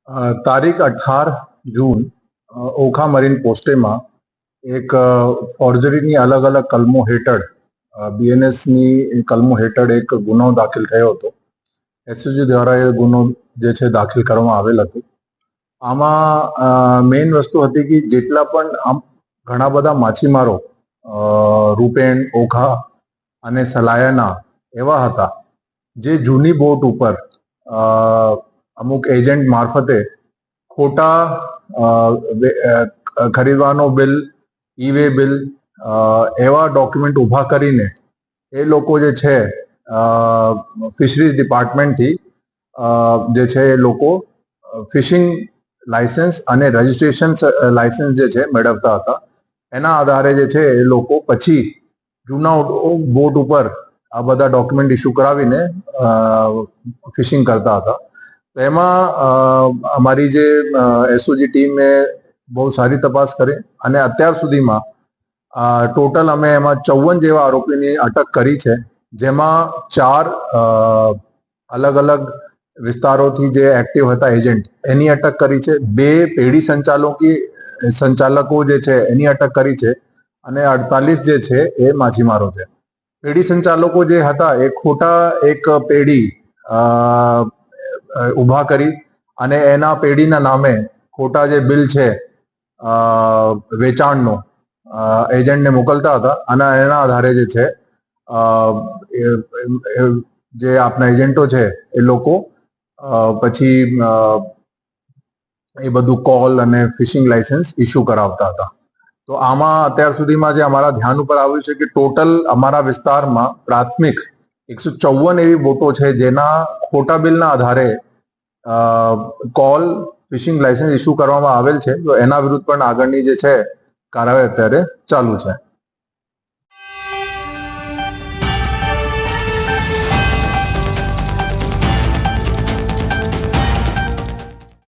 તારીખ 18 જૂન ઓખા મરીન પોસ્ટેમાં એક ફોર્જરીની અલગ અલગ કલમો હેઠળ બીએનએસની કલમો હેઠળ એક ગુનો દાખલ થયો હતો. એસઓજી દ્વારા એ ગુનો જે છે દાખલ કરવામાં આવેલ હતો. આમાં મેઇન વસ્તુ હતી કે જેટલા પણ આમ ઘણા બધા માછીમારો રૂપેણ, ઓખા અને સલાયાના એવા હતા જે જૂની બોટ ઉપર અમુક એજન્ટ મારફતે ખોટા ખરીદવાનો બિલ, ઈ વે બિલ એવા ડોક્યુમેન્ટ ઊભા કરીને એ લોકો જે છે ફિશરીઝ ડિપાર્ટમેન્ટથી જે છે એ લોકો ફિશિંગ લાયસન્સ અને રજિસ્ટ્રેશન લાયસન્સ જે છે મેળવતા હતા. એના આધારે જે છે એ લોકો પછી જૂના બોટ ઉપર આ બધા ડોક્યુમેન્ટ ઇસ્યુ કરાવીને ફિશિંગ કરતા હતા. તો એમાં અમારી જે એસઓજી ટીમે બહુ સારી તપાસ કરી અને અત્યાર સુધીમાં ટોટલ અમે એમાં 54 જેવા આરોપીની અટક કરી છે, જેમાં 4 અલગ અલગ વિસ્તારોથી જે એક્ટિવ હતા એજન્ટ એની અટક કરી છે, 2 પેઢી સંચાલકો જે છે એની અટક કરી છે અને 48 જે છે એ માછીમારો છે. પેઢી સંચાલકો જે હતા એ ખોટા એક પેઢી ઊભા કરી અને એના પેઢીના નામે ખોટા જે બિલ છે વેચાણનો એજન્ટને મોકલતા હતા અને એના આધારે જે છે જે આપણા એજન્ટો છે એ લોકો પછી એ બધું કોલ અને ફિશિંગ લાયસન્સ ઇસ્યુ કરાવતા હતા. તો આમાં અત્યાર સુધીમાં જે અમારા ધ્યાન ઉપર આવ્યું છે કે ટોટલ અમારા વિસ્તારમાં પ્રાથમિક 154 એવી બોટો છે જેના ખોટા બિલના આધારે કોલ, ફિશિંગ લાયસન્સ ઇસ્યુ કરવામાં આવેલ છે. તો એના વિરુદ્ધ પણ આગળની જે છે કાર્યવાહી અત્યારે ચાલુ છે.